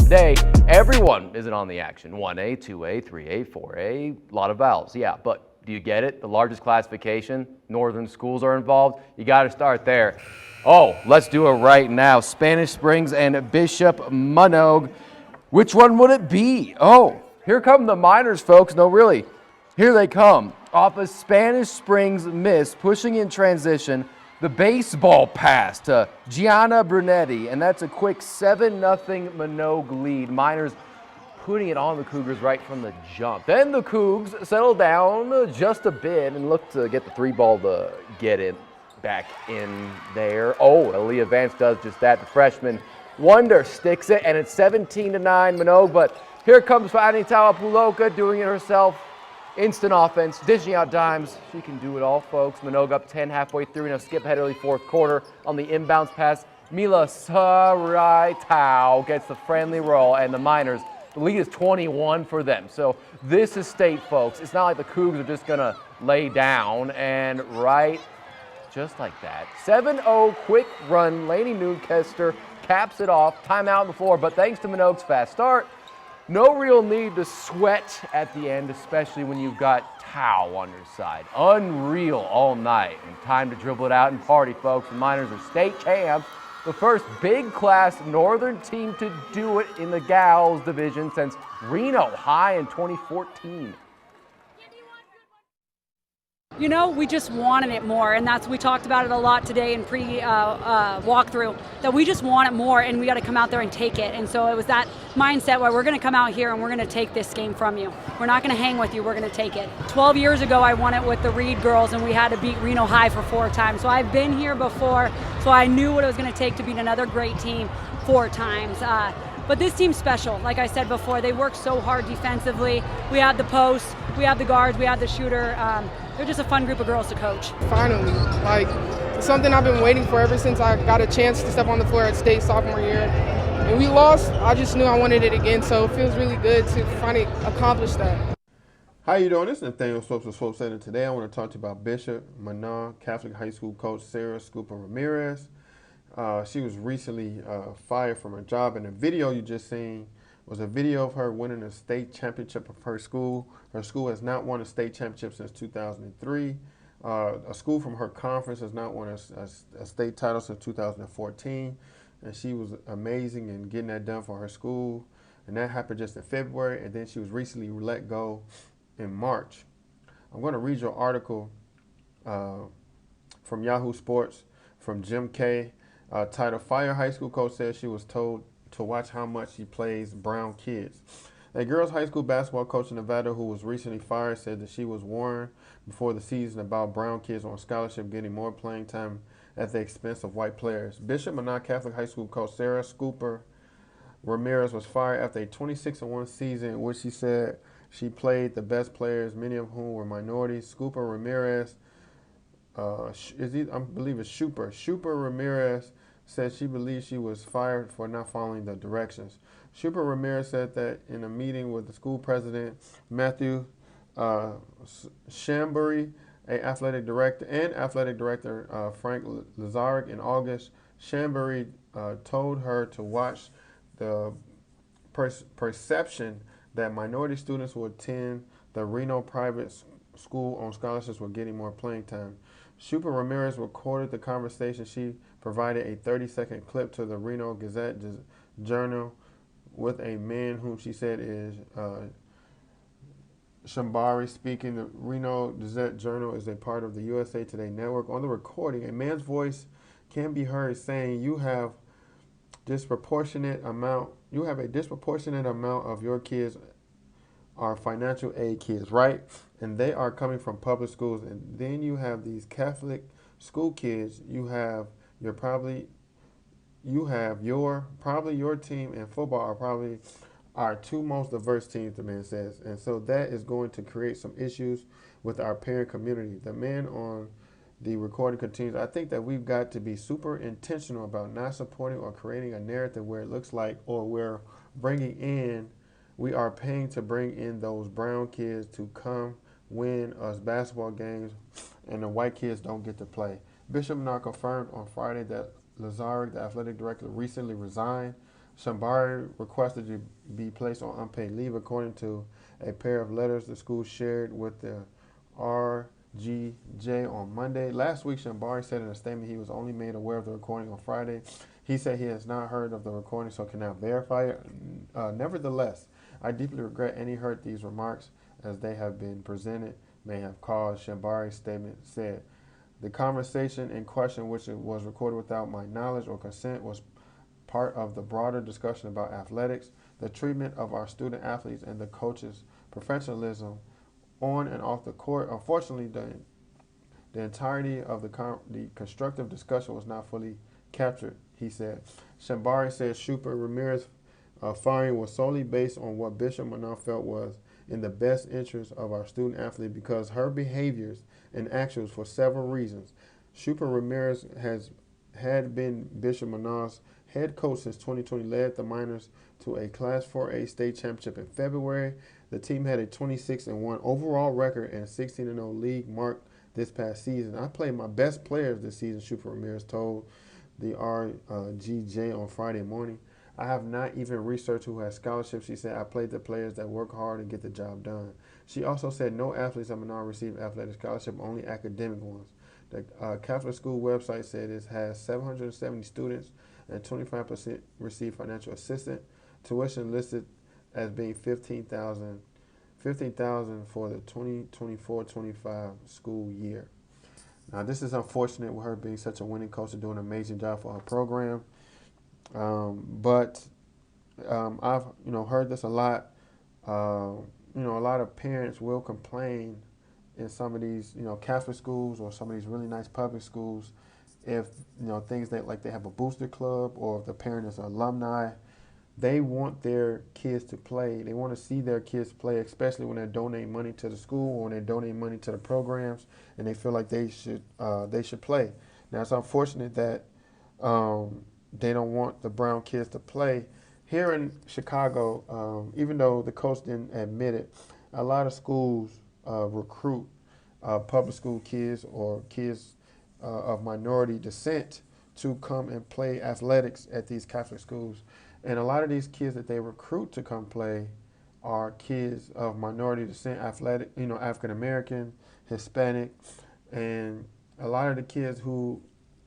today, everyone isn't on the action. 1A, 2A, 3A, 4A, a lot of vowels. Yeah, but do you get it? The largest classification, northern schools are involved. You got to start there. Oh, let's do it right now. Spanish Springs and Bishop Manogue. Which one would it be? Oh, here come the Miners, folks. No, really. Here they come. Off a Spanish Springs miss, pushing in transition, the baseball pass to Gianna Brunetti, and that's a quick 7-0 Manogue lead. Miners putting it on the Cougars right from the jump. Then the Cougs settle down just a bit and look to get the 3-ball to get it back in there. Oh, Aaliyah Vance does just that. The freshman wonder sticks it, and it's 17-9 Manogue, but here comes Anitawa Puloka doing it herself. Instant offense, dishing out dimes. She can do it all, folks. Manogue up 10 halfway through. Now skip ahead early fourth quarter on the inbounds pass. Mila Saraitao gets the friendly roll, and the Miners, the lead is 21 for them. So this is state, folks. It's not like the Cougs are just going to lay down, and right just like that. 7-0 quick run. Lainey Newcester caps it off. Timeout on the floor, but thanks to Manogue's fast start, no real need to sweat at the end, especially when you've got Tao on your side. Unreal all night. And time to dribble it out and party, folks. The Miners are state champs. The first big class northern team to do it in the Gals division since Reno High in 2014. You know, we just wanted it more, and we talked about it a lot today in walkthrough, that we just want it more, and we got to come out there and take it. And so it was that mindset where we're going to come out here and we're going to take this game from you. We're not going to hang with you, we're going to take it. 12 years ago, I won it with the Reed girls, and we had to beat Reno High for 4 times. So I've been here before, so I knew what it was going to take to beat another great team 4 times. But this team's special. Like I said before, they work so hard defensively. We have the posts, we have the guards, we have the shooter. They're just a fun group of girls to coach. Finally, it's something I've been waiting for ever since I got a chance to step on the floor at state sophomore year. And we lost, I just knew I wanted it again, so it feels really good to finally accomplish that. How you doing? This is Nathaniel Swopes of Swope Center. Today I want to talk to you about Bishop Manogue Catholic High School coach Sara Schooper-Ramirez. She was recently fired from her job, and the video you just seen was a video of her winning a state championship of her school. Her school has not won a state championship since 2003. A school from her conference has not won a state title since 2014. And she was amazing in getting that done for her school. And that happened just in February, and then she was recently let go in March. I'm going to read your article from Yahoo Sports from Jim K. Titled, Fire High School Coach Says She Was Told to Watch How Much She Plays Brown Kids. A girls' high school basketball coach in Nevada who was recently fired said that she was warned before the season about brown kids on scholarship getting more playing time at the expense of white players. Bishop Manogue Catholic High School coach Sara Schooper-Ramirez was fired after a 26-1 season in which she said she played the best players, many of whom were minorities. Schooper-Ramirez, I believe it's Schooper-Ramirez said she believes she was fired for not following the directions. Schooper-Ramirez said that in a meeting with the school president, Matthew Shambury, athletic director Frank Lazaric in August. Shambury told her to watch the perception that minority students who attend the Reno private school on scholarships were getting more playing time. Schooper-Ramirez recorded the conversation. She provided a 30-second clip to the Reno Gazette-Journal with a man whom she said is Shambari speaking. The Reno Gazette-Journal is a part of the USA Today network. On the recording, a man's voice can be heard saying, you have a disproportionate amount of your kids are financial aid kids, right? And they are coming from public schools. And then you have these Catholic school kids. Probably your team and football are probably our 2 most diverse teams, the man says. And so that is going to create some issues with our parent community. The man on the recording continues, I think that we've got to be super intentional about not supporting or creating a narrative where it looks like, or we're we are paying to bring in those brown kids to come win us basketball games, and the white kids don't get to play. Bishop Manogue confirmed on Friday that Lazaric, the athletic director, recently resigned. Shambari requested to be placed on unpaid leave, according to a pair of letters the school shared with the RGJ on Monday. Last week, Shambari said in a statement he was only made aware of the recording on Friday. He said he has not heard of the recording, so cannot verify it. Nevertheless, I deeply regret any hurt these remarks, as they have been presented, may have caused, Shambari's statement said. The conversation in question, which was recorded without my knowledge or consent, was part of the broader discussion about athletics, the treatment of our student athletes, and the coaches' professionalism on and off the court. Unfortunately, the entirety of the constructive discussion was not fully captured, he said. Shambari said Schooper-Ramirez firing was solely based on what Bishop Manaw felt was in the best interest of our student athlete because her behaviors and actions for several reasons. Schooper-Ramirez had been Bishop Manaw's head coach since 2020, led the Miners to a Class 4A state championship in February. The team had a 26-1 overall record and a 16-0 league mark this past season. I played my best players this season, Schooper-Ramirez told the RGJ on Friday morning. I have not even researched who has scholarships. She said, I played the players that work hard and get the job done. She also said no athletes at Menard receive athletic scholarship, only academic ones. The Catholic school website said it has 770 students and 25% receive financial assistance. Tuition listed as being $15,000 for the 2024-25 school year. Now, this is unfortunate with her being such a winning coach and doing an amazing job for her program. But I've heard this a lot. A lot of parents will complain in some of these Catholic schools or some of these really nice public schools if things that like they have a booster club or if the parent is an alumni. They want their kids to play. They want to see their kids play, especially when they're donating money to the school or when they're donating money to the programs, and they feel like they should play. Now, it's unfortunate that they don't want the Brown kids to play. Here in Chicago, even though the coach didn't admit it, a lot of schools recruit public school kids or kids of minority descent to come and play athletics at these Catholic schools. And a lot of these kids that they recruit to come play are kids of minority descent, athletic, African American, Hispanic, and a lot of the kids who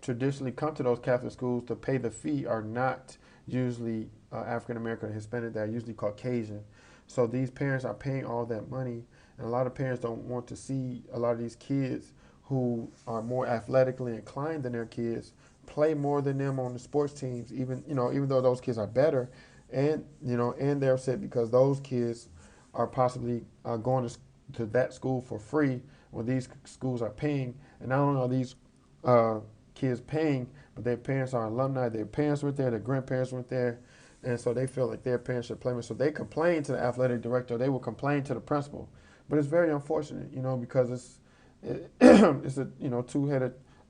traditionally come to those Catholic schools to pay the fee are not usually African American or Hispanic. They're usually Caucasian. So these parents are paying all that money, and a lot of parents don't want to see a lot of these kids who are more athletically inclined than their kids play more than them on the sports teams, even though those kids are better, and they're upset because those kids are possibly going to that school for free when these schools are paying. And not only are these kids paying, but their parents are alumni, their parents went there, their grandparents went there, and so they feel like their parents should play more. So they complain to the athletic director, they will complain to the principal. But it's very unfortunate, because it's a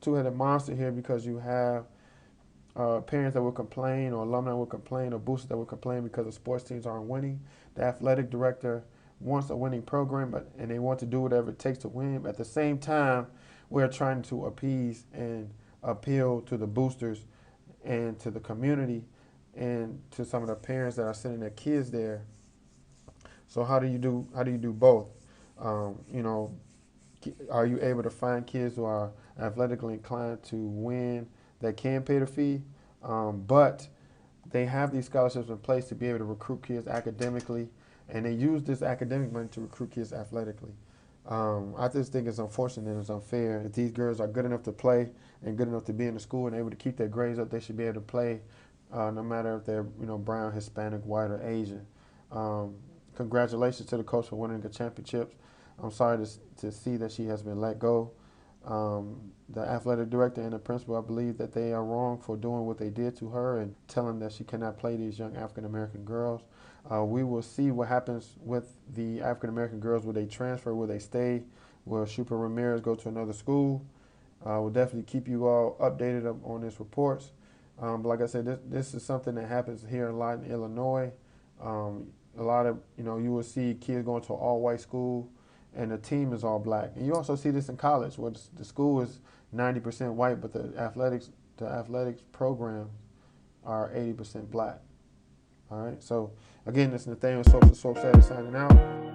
two-headed monster here, because you have parents that will complain, or alumni will complain, or boosters that will complain because the sports teams aren't winning. The athletic director wants a winning program, and they want to do whatever it takes to win. At the same time, we're trying to appease and appeal to the boosters and to the community and to some of the parents that are sending their kids there. So how do you do both? Are you able to find kids who are athletically inclined to win that can pay the fee, but they have these scholarships in place to be able to recruit kids academically, and they use this academic money to recruit kids athletically? I just think it's unfortunate and it's unfair. If these girls are good enough to play and good enough to be in the school and able to keep their grades up, they should be able to play no matter if they're brown, Hispanic, white, or Asian. Congratulations to the coach for winning the championships. I'm sorry to see that she has been let go. The athletic director and the principal, I believe that they are wrong for doing what they did to her and telling that she cannot play these young African-American girls. We will see what happens with the African-American girls. Will they transfer? Will they stay? Will Schooper-Ramirez go to another school? We'll definitely keep you all updated on these reports. But like I said, this is something that happens here a lot in Illinois. A lot of, you will see kids going to an all-white school, and the team is all black. And you also see this in college, where the school is 90% white, but the athletics programs are 80% black. All right. So again, this is Nathaniel Soaps of Soap Saturday signing out.